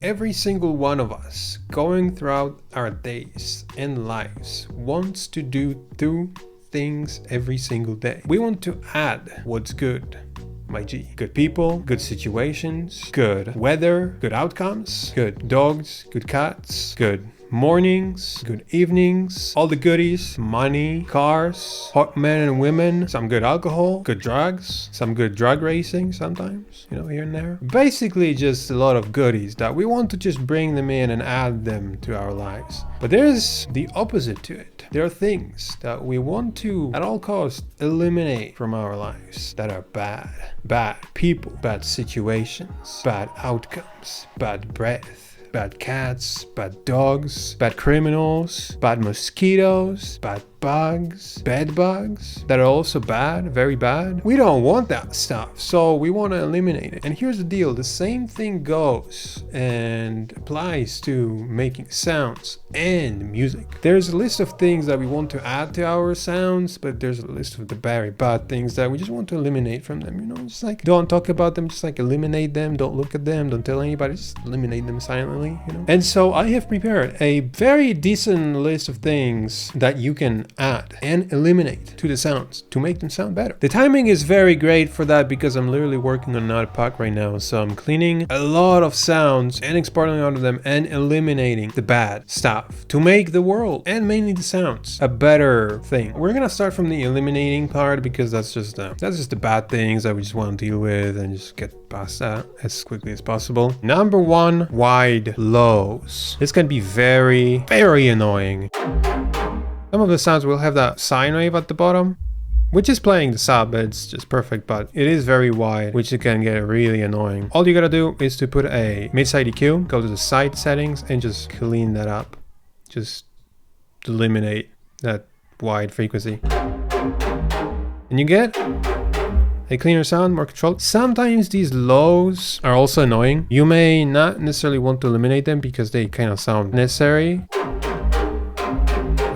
Every single one of us going throughout our days and lives wants to do two things every single day. We want to add what's good, my G. Good people, good situations, good weather, good outcomes, good dogs, good cats, good mornings, good evenings, all the goodies, money, cars, hot men and women, some good alcohol, good drugs, some good drug racing sometimes, here and there. Basically just a lot of goodies that we want to just bring them in and add them to our lives. But there's the opposite to it. There are things that we want to, at all costs, eliminate from our lives that are bad. Bad people, bad situations, bad outcomes, bad breath. Bad cats, bad dogs, bad criminals, bad mosquitoes, bad bugs, bed bugs that are also bad, very bad. We don't want that stuff, so we want to eliminate it. And here's the deal, the same thing goes and applies to making sounds and music. There's a list of things that we want to add to our sounds, but there's a list of the very bad things that we just want to eliminate from them, just like don't talk about them, just like eliminate them, don't look at them, don't tell anybody, just eliminate them silently, And so I have prepared a very decent list of things that you can add and eliminate to the sounds to make them sound better. The timing is very great for that because I'm literally working on another pack right now, so I'm cleaning a lot of sounds and exporting out of them and eliminating the bad stuff to make the world and mainly the sounds a better thing. We're gonna start from the eliminating part because that's just the bad things that we just want to deal with and just get past that as quickly as possible. Number one, wide lows. This can be very, very annoying. Some of the sounds will have that sine wave at the bottom, which is playing the sub, but it's just perfect, but it is very wide, which it can get really annoying. All you gotta do is to put a mid-side EQ, go to the side settings, and just clean that up. Just eliminate that wide frequency. And you get a cleaner sound, more controlled. Sometimes these lows are also annoying. You may not necessarily want to eliminate them because they kind of sound necessary,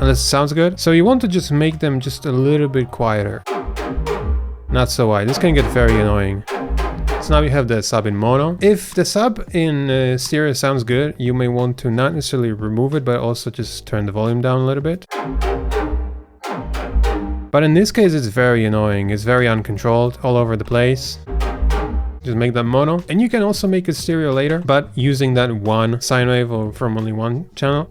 unless it sounds good. So you want to just make them just a little bit quieter. Not so wide. This can get very annoying. So now you have the sub in mono. If the sub in stereo sounds good, you may want to not necessarily remove it, but also just turn the volume down a little bit. But in this case, it's very annoying. It's very uncontrolled, all over the place. Just make that mono. And you can also make it stereo later, but using that one sine wave or from only one channel.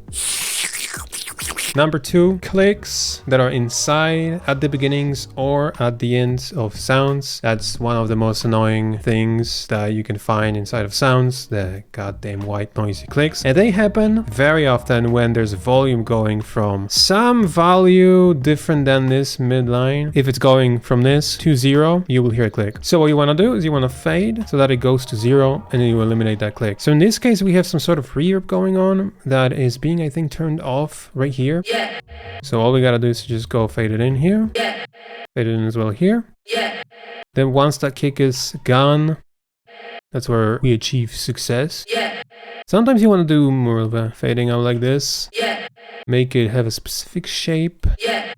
Number two, clicks that are inside at the beginnings or at the ends of sounds. That's one of the most annoying things that you can find inside of sounds, the goddamn white noisy clicks. And they happen very often when there's volume going from some value different than this midline. If it's going from this to 0, you will hear a click. So what you want to do is you want to fade so that it goes to 0 and then you eliminate that click. So in this case, we have some sort of reverb going on that is being, I think, turned off right here. Yeah. So all we gotta do is just go fade it in here. Yeah. Fade it in as well here. Yeah. Then once that kick is gone, that's where we achieve success. Yeah. Sometimes you want to do more of a fading out like this. Yeah. Make it have a specific shape. Yeah.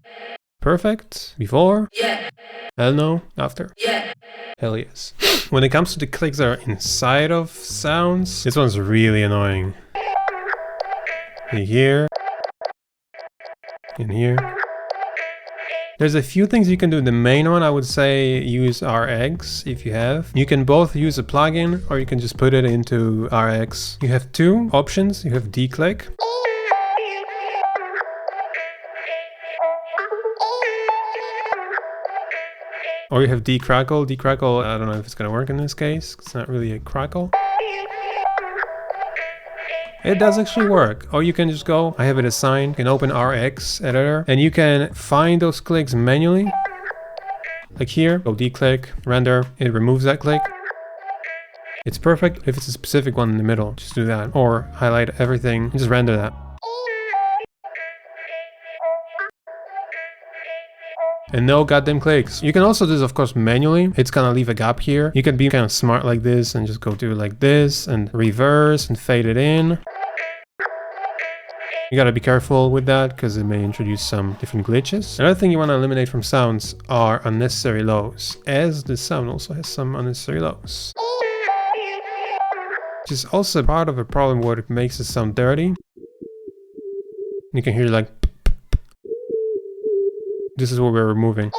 Perfect. Before. Yeah. Hell no. After. Yeah. Hell yes. When it comes to the clicks that are inside of sounds, this one's really annoying. Here. In here. There's a few things you can do. The main one, I would say, use RX if you have. You can both use a plugin or you can just put it into RX. You have two options. You have declick. Or you have decrackle. Decrackle, I don't know if it's gonna work in this case. It's not really a crackle. It does actually work. Or you can just go, I have it assigned, you can open RX editor and you can find those clicks manually. Like here, go declick, render, it removes that click. It's perfect if it's a specific one in the middle, just do that. Or highlight everything and just render that. And no goddamn clicks. You can also do this, of course, manually. It's gonna leave a gap here. You can be kind of smart like this and just go do it like this and reverse and fade it in. You gotta be careful with that because it may introduce some different glitches. Another thing you want to eliminate from sounds are unnecessary lows, as the sound also has some unnecessary lows. Which is also part of a problem where it makes it sound dirty. You can hear like... This is what we're removing.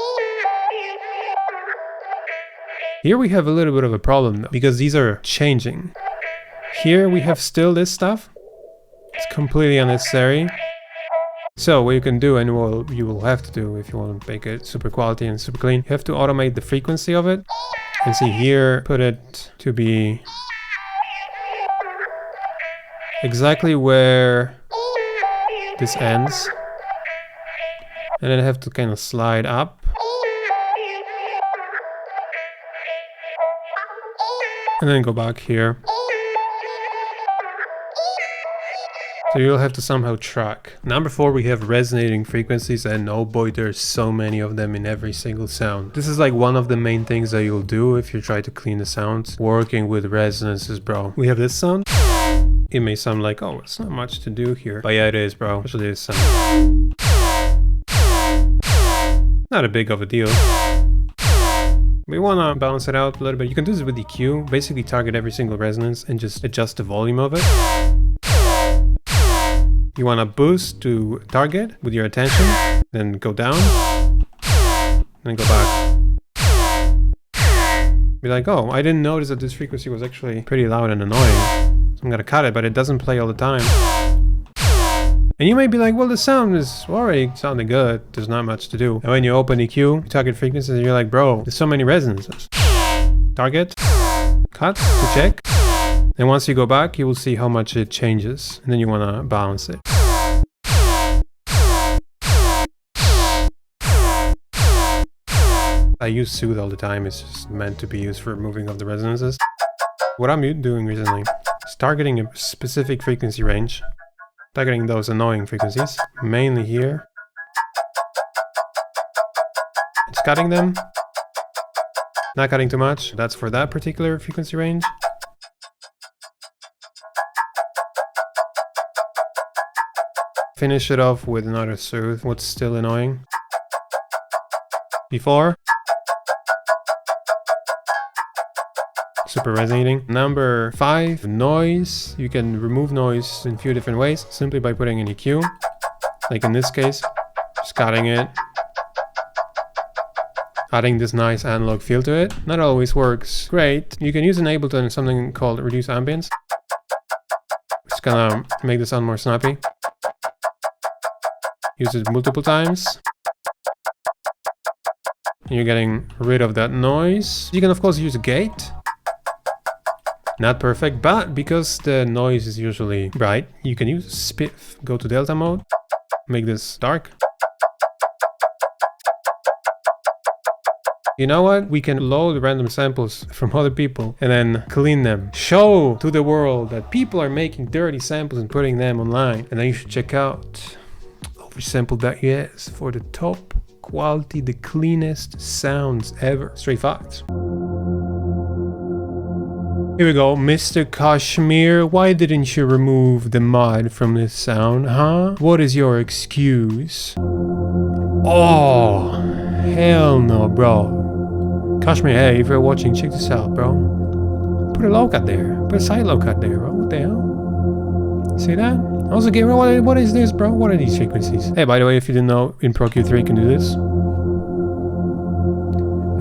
Here we have a little bit of a problem though, because these are changing. Here we have still this stuff. It's completely unnecessary. So what you can do, and what you will have to do if you want to make it super quality and super clean, you have to automate the frequency of it. And see here, put it to be exactly where this ends. And then I have to kind of slide up. And then go back here. So you'll have to somehow track. Number 4, we have resonating frequencies, and oh boy, there's so many of them in every single sound. This is like one of the main things that you'll do if you try to clean the sounds. Working with resonances, bro. We have this sound. It may sound like, oh, it's not much to do here. But yeah, it is, bro. Especially this sound. Not a big of a deal. We want to balance it out a little bit. You can do this with EQ. Basically target every single resonance and just adjust the volume of it. You want to boost to target with your attention, then go down, then go back. Be like, oh, I didn't notice that this frequency was actually pretty loud and annoying. So I'm gonna cut it, but it doesn't play all the time. And you may be like, well, the sound is already sounding good. There's not much to do. And when you open EQ, you target frequencies, and you're like, bro, there's so many resonances. Target, cut to check. And once you go back, you will see how much it changes. And then you want to balance it. I use soothe all the time. It's just meant to be used for removing of the resonances. What I'm doing recently is targeting a specific frequency range. Targeting those annoying frequencies. Mainly here. It's cutting them. Not cutting too much. That's for that particular frequency range. Finish it off with another soothe. What's still annoying? Before. Super resonating. Number 5, noise. You can remove noise in a few different ways, simply by putting an EQ. Like in this case, just cutting it. Adding this nice analog feel to it. Not always works great. You can use an Ableton and something called reduce ambience. It's gonna make the sound more snappy. Use it multiple times. And you're getting rid of that noise. You can of course use a gate. Not perfect, but because the noise is usually bright, you can use spiff. Go to delta mode. Make this dark. You know what? We can load random samples from other people and then clean them. Show to the world that people are making dirty samples and putting them online. And then you should check out Oversampled.us for the top quality, the cleanest sounds ever. Straight facts. Here we go, Mr. Kashmir, why didn't you remove the mod from this sound, huh? What is your excuse? Oh, hell no, bro. Kashmir, hey, if you're watching, check this out, bro. Put a low cut there. Put a side low cut there, bro. What the hell? See that? Also, Gabriel, what is this, bro? What are these frequencies? Hey, by the way, if you didn't know, in Pro Q3 you can do this.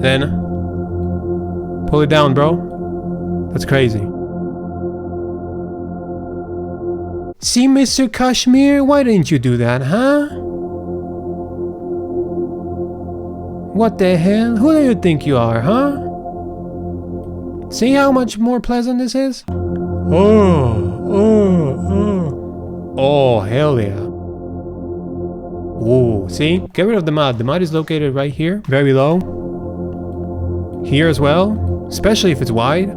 Then, pull it down, bro. That's crazy. See, Mr. Kashmir, why didn't you do that, huh? What the hell? Who do you think you are, huh? See how much more pleasant this is? Oh, hell yeah. Oh, see? Get rid of the mod. The mod is located right here, very low. Here as well, especially if it's wide.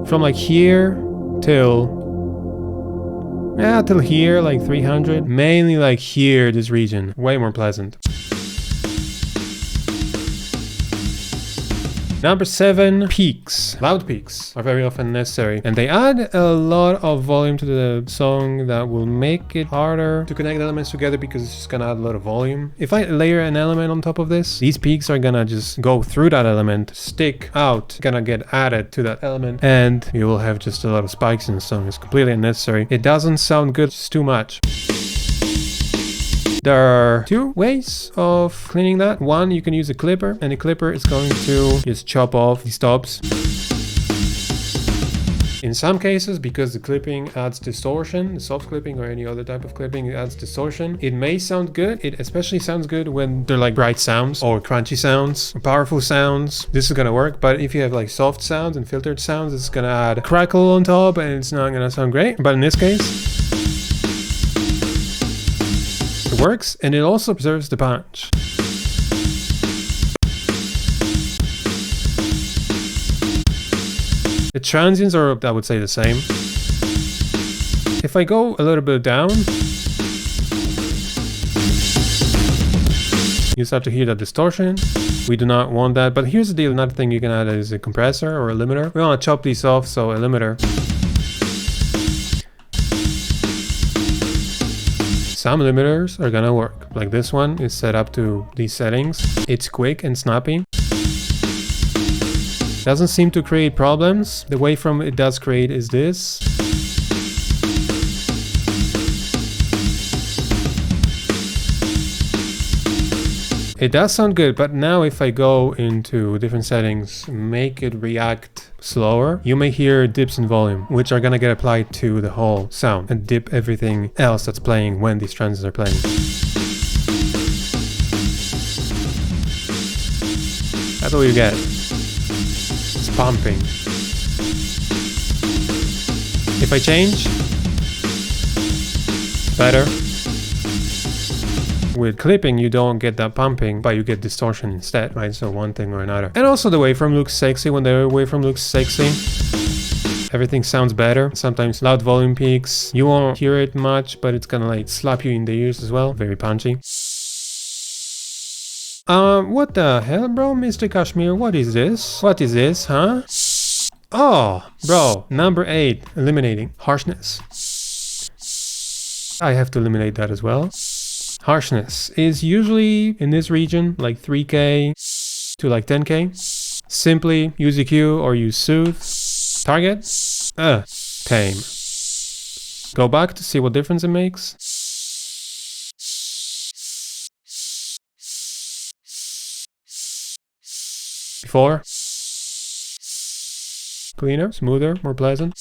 From like here till here, like 300. Mainly like here, this region. Way more pleasant. Number 7, peaks. Loud peaks are very often necessary, and they add a lot of volume to the song that will make it harder to connect elements together because it's just gonna add a lot of volume. If I layer an element on top of this, these peaks are gonna just go through that element, stick out, gonna get added to that element, and you will have just a lot of spikes in the song. It's completely unnecessary. It doesn't sound good, it's too much. There are 2 ways of cleaning that. One, you can use a clipper, and the clipper is going to just chop off the stops. In some cases, because the clipping adds distortion, the soft clipping or any other type of clipping adds distortion, it may sound good. It especially sounds good when they're like bright sounds or crunchy sounds, or powerful sounds. This is gonna work, but if you have like soft sounds and filtered sounds, it's gonna add a crackle on top and it's not gonna sound great. But in this case, it works, and it also preserves the punch. The transients are, I would say, the same. If I go a little bit down, you start to hear that distortion. We do not want that, but here's the deal. Another thing you can add is a compressor or a limiter. We want to chop these off, so a limiter. Some limiters are gonna work. Like this one is set up to these settings. It's quick and snappy. Doesn't seem to create problems. The waveform it does create is this. It does sound good, but now if I go into different settings, make it react slower, you may hear dips in volume, which are gonna get applied to the whole sound and dip everything else that's playing when these transients are playing. That's what you get. It's pumping. If I change, better. With clipping, you don't get that pumping, but you get distortion instead, right? So one thing or another. And also the waveform looks sexy. When the waveform looks sexy, everything sounds better. Sometimes loud volume peaks, you won't hear it much, but it's gonna like slap you in the ears as well. Very punchy. What the hell, bro? Mr. Kashmir, what is this? What is this, huh? Oh, bro. Number 8, eliminating harshness. I have to eliminate that as well. Harshness is usually in this region, like 3K to like 10K. Simply use EQ or use Soothe. Target, tame. Go back to see what difference it makes. Before. Cleaner, smoother, more pleasant.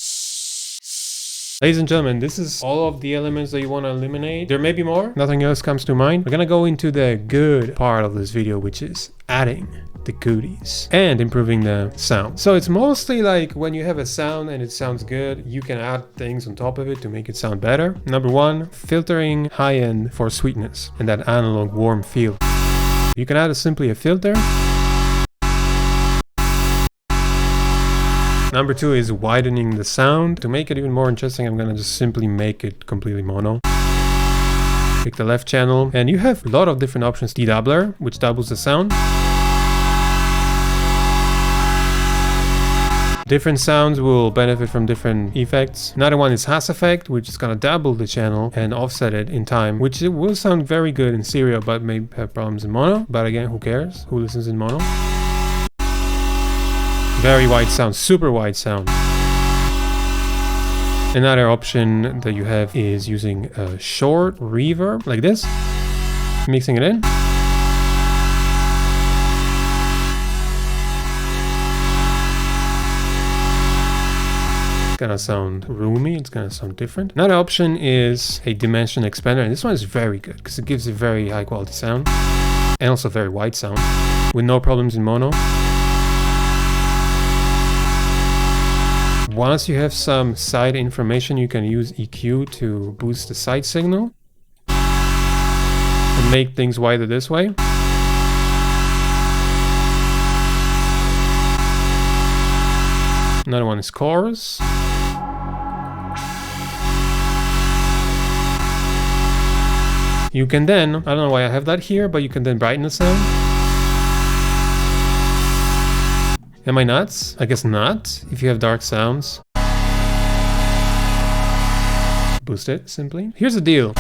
Ladies and gentlemen, this is all of the elements that you want to eliminate. There may be more, nothing else comes to mind. We're gonna go into the good part of this video, which is adding the goodies and improving the sound. So it's mostly like when you have a sound and it sounds good, you can add things on top of it to make it sound better. Number 1, filtering high end for sweetness and that analog warm feel. You can add simply a filter. Number 2 is widening the sound. To make it even more interesting, I'm gonna just simply make it completely mono. Pick the left channel, and you have a lot of different options. Dedoubler, which doubles the sound. Different sounds will benefit from different effects. Another one is Has Effect, which is gonna double the channel and offset it in time, which it will sound very good in stereo, but may have problems in mono. But again, who cares? Who listens in mono? Very wide sound, super wide sound. Another option that you have is using a short reverb, like this. Mixing it in. It's gonna sound roomy, it's gonna sound different. Another option is a dimension expander, and this one is very good because it gives a very high quality sound and also very wide sound with no problems in mono. Once you have some side information, you can use EQ to boost the side signal and make things wider this way. Another one is chorus. You can then, I don't know why I have that here, but you can then brighten the sound. Am I nuts? I guess not. If you have dark sounds, boost it simply. Here's the deal.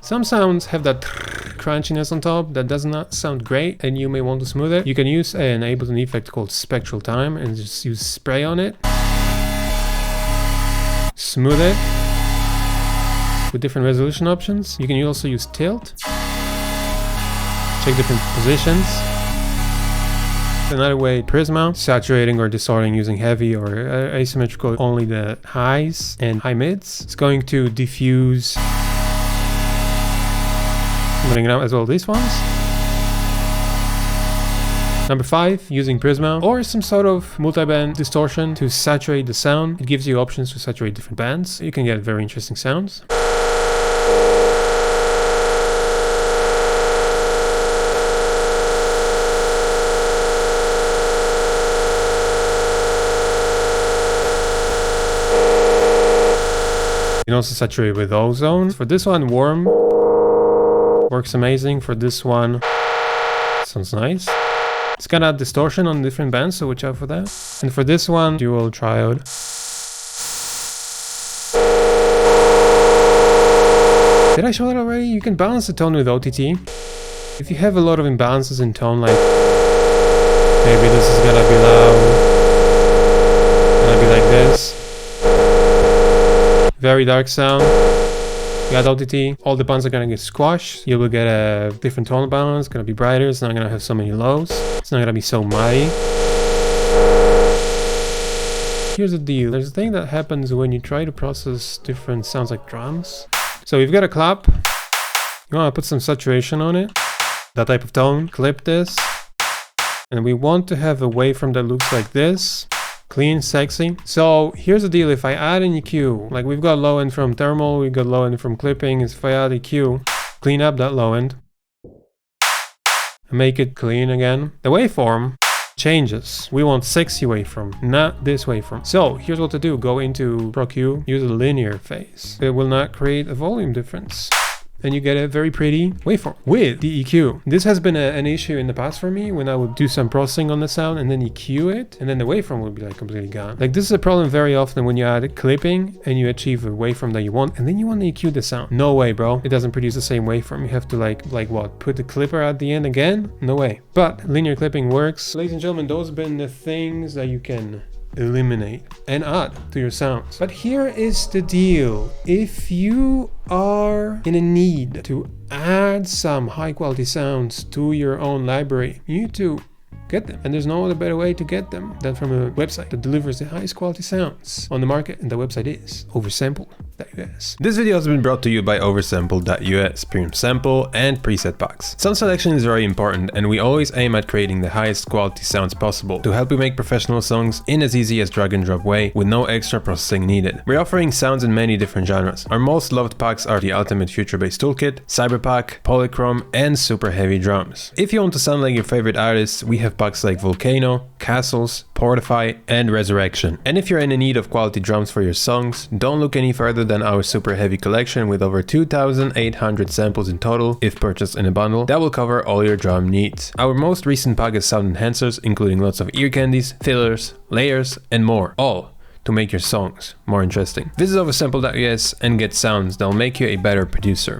Some sounds have that crunchiness on top that does not sound great, and you may want to smooth it. You can use an Ableton effect called spectral time and just use spray on it. Smooth it with different resolution options. You can also use tilt. Check different positions. Another way, Prisma, saturating or distorting using heavy or asymmetrical, only the highs and high mids. It's going to diffuse, letting out as well these ones. Number 5, using Prisma or some sort of multi-band distortion to saturate the sound. It gives you options to saturate different bands. You can get very interesting sounds. You can also saturate with ozone. For this one, warm works amazing. For this one, sounds nice. It's gonna add distortion on different bands, so watch out for that. And for this one, dual triode. Did I show that already? You can balance the tone with OTT. If you have a lot of imbalances in tone, like maybe this is gonna be loud, gonna be like this. Very dark sound. You got OTT, all the bands are gonna get squashed. You will get a different tonal balance, gonna be brighter, it's not gonna have so many lows. It's not gonna be so muddy. Here's the deal. There's a thing that happens when you try to process different sounds like drums. So we've got a clap. You wanna put some saturation on it. That type of tone. Clip this. And we want to have a waveform that looks like this. Clean, sexy. So here's the deal. If I add an EQ, like we've got low end from thermal, we've got low end from clipping. If I add EQ, clean up that low end, and make it clean again, the waveform changes. We want sexy waveform, not this waveform. So here's what to do. Go into Pro Q, use a linear phase. It will not create a volume difference. And you get a very pretty waveform with the EQ. This has been an issue in the past for me when I would do some processing on the sound and then EQ it, and then the waveform would be like completely gone. Like this is a problem very often when you add clipping and you achieve a waveform that you want, and then you want to EQ the sound. No way, bro. It doesn't produce the same waveform. You have to like what? Put the clipper at the end again? No way. But linear clipping works. Ladies and gentlemen, those have been the things that you can eliminate and add to your sounds. But here is the deal. If you are in a need to add some high quality sounds to your own library, you need to get them. And there's no other better way to get them than from a website that delivers the highest quality sounds on the market. And the website is Oversampled.us. This video has been brought to you by Oversampled.us, premium sample and preset packs. Sound selection is very important, and we always aim at creating the highest quality sounds possible to help you make professional songs in as easy as drag and drop way with no extra processing needed. We're offering sounds in many different genres. Our most loved packs are the Ultimate Future Bass Toolkit, Cyberpack, Polychrome, and Super Heavy Drums. If you want to sound like your favorite artists, we have packs like Volcano, Castles, Portify, and Resurrection. And if you're in need of quality drums for your songs, don't look any further than our Super Heavy collection with over 2,800 samples in total if purchased in a bundle that will cover all your drum needs. Our most recent pack is sound enhancers, including lots of ear candies, fillers, layers, and more, all to make your songs more interesting. Visit Oversampled.us and get sounds that'll make you a better producer.